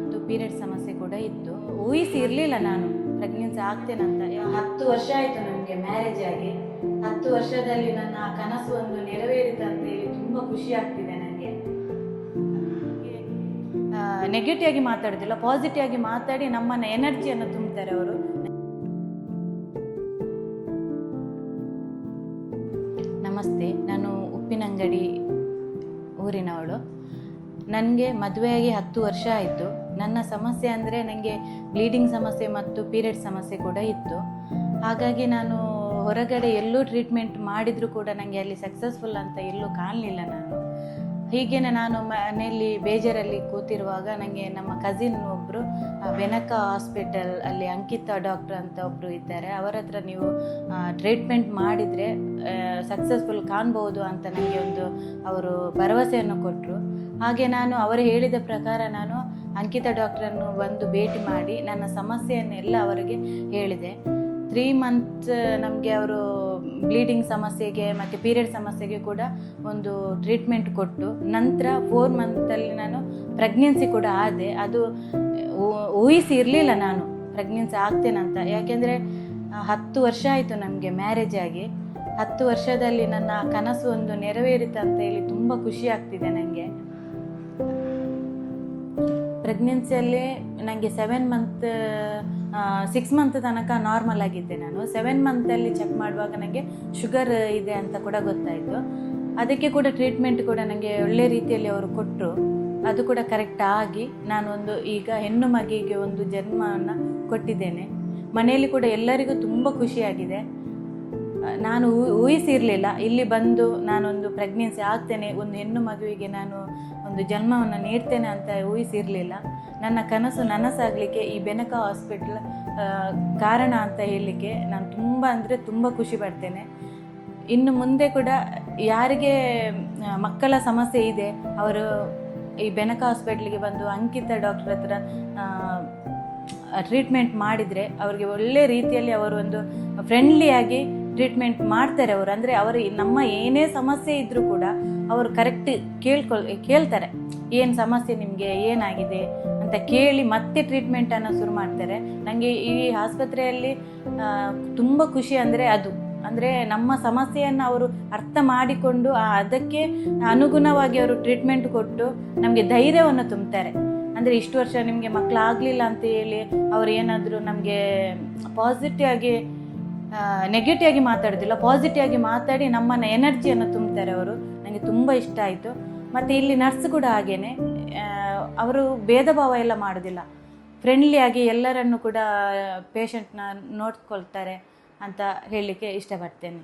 ಮತ್ತು ಪೀರಿಯಡ್ ಸಮಸ್ಯೆ ಕೂಡ ಇತ್ತು. ಊಹಿಸಿರಲಿಲ್ಲ ನಾನು ಪ್ರೆಗ್ನೆನ್ಸಿ ಆಗ್ತೇನಂತ. 10 ವರ್ಷ ಆಯಿತು ನನಗೆ ಮ್ಯಾರೇಜ್ ಆಗಿ. 10 ವರ್ಷದಲ್ಲಿ ನನ್ನ ಕನಸು ಒಂದು ನೆರವೇರಿತಂತ ಹೇಳಿ ತುಂಬ ಖುಷಿ ಆಗ್ತಿದೆ ನನಗೆ. ನೆಗೆಟಿವ್ ಆಗಿ ಮಾತಾಡೋದಿಲ್ಲ, ಪಾಸಿಟಿವ್ ಆಗಿ ಮಾತಾಡಿ ನಮ್ಮನ್ನು ಎನರ್ಜಿಯನ್ನು ತುಂಬ್ತಾರೆ ಅವರು. ನಮಸ್ತೆ, ನಾನು ಉಪ್ಪಿನಂಗಡಿ ಊರಿನವಳು. ನನಗೆ ಮದುವೆಯಾಗಿ 10 ವರ್ಷ ಆಯಿತು. ನನ್ನ ಸಮಸ್ಯೆ ಅಂದರೆ ನನಗೆ ಬ್ಲೀಡಿಂಗ್ ಸಮಸ್ಯೆ ಮತ್ತು ಪೀರಿಯಡ್ ಸಮಸ್ಯೆ ಕೂಡ ಇತ್ತು. ಹಾಗಾಗಿ ನಾನು ಹೊರಗಡೆ ಎಲ್ಲೂ ಟ್ರೀಟ್ಮೆಂಟ್ ಮಾಡಿದರೂ ಕೂಡ ನನಗೆ ಅಲ್ಲಿ ಸಕ್ಸಸ್ಫುಲ್ ಅಂತ ಎಲ್ಲೂ ಕಾಣಲಿಲ್ಲ. ಹೀಗೇನೆ ನಾನು ಮನೆಯಲ್ಲಿ ಬೇಜಾರಲ್ಲಿ ಕೂತಿರುವಾಗ ನನಗೆ ನಮ್ಮ ಕಸಿನ್ ಒಬ್ಬರು ಬೆನಕ ಹಾಸ್ಪಿಟಲ್ ಅಲ್ಲಿ ಅಂಕಿತಾ ಡಾಕ್ಟರ್ ಅಂತ ಒಬ್ಬರು ಇದ್ದಾರೆ, ಅವರ ಹತ್ರ ನೀವು ಟ್ರೀಟ್ಮೆಂಟ್ ಮಾಡಿದರೆ ಸಕ್ಸಸ್ಫುಲ್ ಕಾಣ್ಬೋದು ಅಂತ ನನಗೆ ಅವರು ಭರವಸೆಯನ್ನು ಕೊಟ್ಟರು. ಹಾಗೆ ನಾನು ಅವರು ಹೇಳಿದ ಪ್ರಕಾರ ನಾನು ಅಂಕಿತಾ ಡಾಕ್ಟ್ರನ್ನು ಬಂದು ಭೇಟಿ ಮಾಡಿ ನನ್ನ ಸಮಸ್ಯೆಯನ್ನೆಲ್ಲ ಅವರಿಗೆ ಹೇಳಿದೆ. 3 ಮಂತ್ ನಮಗೆ ಅವರು ಬ್ಲೀಡಿಂಗ್ ಸಮಸ್ಯೆಗೆ ಮತ್ತು ಪೀರಿಯಡ್ ಸಮಸ್ಯೆಗೆ ಕೂಡ ಒಂದು ಟ್ರೀಟ್ಮೆಂಟ್ ಕೊಟ್ಟು ನಂತರ 4 ಮಂತಲ್ಲಿ ನಾನು ಪ್ರೆಗ್ನೆನ್ಸಿ ಕೂಡ ಆದೆ. ಅದು ಊಹಿಸಿರಲಿಲ್ಲ ನಾನು ಪ್ರೆಗ್ನೆನ್ಸಿ ಆಗ್ತೇನಂತ. ಯಾಕೆಂದರೆ 10 ವರ್ಷ ಆಯಿತು ನಮಗೆ ಮ್ಯಾರೇಜ್ ಆಗಿ. 10 ವರ್ಷದಲ್ಲಿ ನನ್ನ ಕನಸು ಒಂದು ನೆರವೇರಿತಂತ ಹೇಳಿ ತುಂಬ ಖುಷಿ ಆಗ್ತಿದೆ ನನಗೆ. ಪ್ರೆಗ್ನೆನ್ಸಿಯಲ್ಲಿ ನನಗೆ 6 ಮಂತ್ ತನಕ ನಾರ್ಮಲ್ ಆಗಿದ್ದೆ. ನಾನು 7 ಮಂತಲ್ಲಿ ಚೆಕ್ ಮಾಡುವಾಗ ನನಗೆ ಶುಗರ್ ಇದೆ ಅಂತ ಕೂಡ ಗೊತ್ತಾಯಿತು. ಅದಕ್ಕೆ ಕೂಡ ಟ್ರೀಟ್ಮೆಂಟ್ ಕೂಡ ನನಗೆ ಒಳ್ಳೆ ರೀತಿಯಲ್ಲಿ ಅವರು ಕೊಟ್ಟರು. ಅದು ಕೂಡ ಕರೆಕ್ಟ್ ಆಗಿ ನಾನು ಈಗ ಹೆಣ್ಣು ಮಗಿಗೆ ಒಂದು ಜನ್ಮವನ್ನು ಕೊಟ್ಟಿದ್ದೇನೆ. ಮನೆಯಲ್ಲಿ ಕೂಡ ಎಲ್ಲರಿಗೂ ತುಂಬ ಖುಷಿಯಾಗಿದೆ. ನಾನು ಊಹಿಸಿರಲಿಲ್ಲ ಇಲ್ಲಿ ಬಂದು ನಾನೊಂದು ಪ್ರೆಗ್ನೆನ್ಸಿ ಆಗ್ತೇನೆ, ಒಂದು ಹೆಣ್ಣು ಮಗುವಿಗೆ ನಾನು ಒಂದು ಜನ್ಮವನ್ನು ನೀಡ್ತೇನೆ ಅಂತ ಊಹಿಸಿರಲಿಲ್ಲ. ನನ್ನ ಕನಸು ನನಸಾಗಲಿಕ್ಕೆ ಈ ಬೆನಕ ಹಾಸ್ಪಿಟಲ್ ಕಾರಣ ಅಂತ ಹೇಳಲಿಕ್ಕೆ ನಾನು ತುಂಬ ಖುಷಿ ಪಡ್ತೇನೆ. ಇನ್ನು ಮುಂದೆ ಕೂಡ ಯಾರಿಗೆ ಮಕ್ಕಳ ಸಮಸ್ಯೆ ಇದೆ ಅವರು ಈ ಬೆನಕ ಹಾಸ್ಪಿಟ್ಲಿಗೆ ಬಂದು ಅಂಕಿತಾ ಡಾಕ್ಟರ್ ಹತ್ರ ಟ್ರೀಟ್ಮೆಂಟ್ ಮಾಡಿದರೆ ಅವರಿಗೆ ಒಳ್ಳೆ ರೀತಿಯಲ್ಲಿ ಅವರು ಒಂದು ಫ್ರೆಂಡ್ಲಿಯಾಗಿ ಟ್ರೀಟ್ಮೆಂಟ್ ಮಾಡ್ತಾರೆ. ಅವರು ಅಂದರೆ ಅವರು ನಮ್ಮ ಏನೇ ಸಮಸ್ಯೆ ಇದ್ದರೂ ಕೂಡ ಅವರು ಕರೆಕ್ಟ್ ಕೇಳ್ತಾರೆ, ಏನು ಸಮಸ್ಯೆ ನಿಮಗೆ ಏನಾಗಿದೆ ಅಂತ ಕೇಳಿ ಮತ್ತೆ ಟ್ರೀಟ್ಮೆಂಟನ್ನು ಶುರು ಮಾಡ್ತಾರೆ. ನನಗೆ ಈ ಆಸ್ಪತ್ರೆಯಲ್ಲಿ ತುಂಬ ಖುಷಿ ಅಂದರೆ ನಮ್ಮ ಸಮಸ್ಯೆಯನ್ನು ಅವರು ಅರ್ಥ ಮಾಡಿಕೊಂಡು ಅದಕ್ಕೆ ಅನುಗುಣವಾಗಿ ಅವರು ಟ್ರೀಟ್ಮೆಂಟ್ ಕೊಟ್ಟು ನಮಗೆ ಧೈರ್ಯವನ್ನು ತುಂಬ್ತಾರೆ. ಅಂದರೆ ಇಷ್ಟು ವರ್ಷ ನಿಮಗೆ ಮಕ್ಕಳಾಗಲಿಲ್ಲ ಅಂತ ಹೇಳಿ ಅವರು ಏನಾದರೂ ನಮಗೆ ಪಾಸಿಟಿವ್ ಆಗಿ ನೆಗೆಟಿವ್ ಆಗಿ ಮಾತಾಡೋದಿಲ್ಲ, ಪಾಸಿಟಿವ್ ಆಗಿ ಮಾತಾಡಿ ನಮ್ಮನ್ನು ಎನರ್ಜಿಯನ್ನು ತುಂಬ್ತಾರೆ ಅವರು. ನನಗೆ ತುಂಬ ಇಷ್ಟ ಆಯಿತು. ಮತ್ತು ಇಲ್ಲಿ ನರ್ಸ್ ಕೂಡ ಹಾಗೇನೆ, ಅವರು ಭೇದ ಭಾವ ಎಲ್ಲ ಮಾಡೋದಿಲ್ಲ, ಫ್ರೆಂಡ್ಲಿಯಾಗಿ ಎಲ್ಲರನ್ನು ಕೂಡ ಪೇಷಂಟ್ನ ನೋಡ್ಕೊಳ್ತಾರೆ ಅಂತ ಹೇಳಲಿಕ್ಕೆ ಇಷ್ಟಪಡ್ತೇನೆ.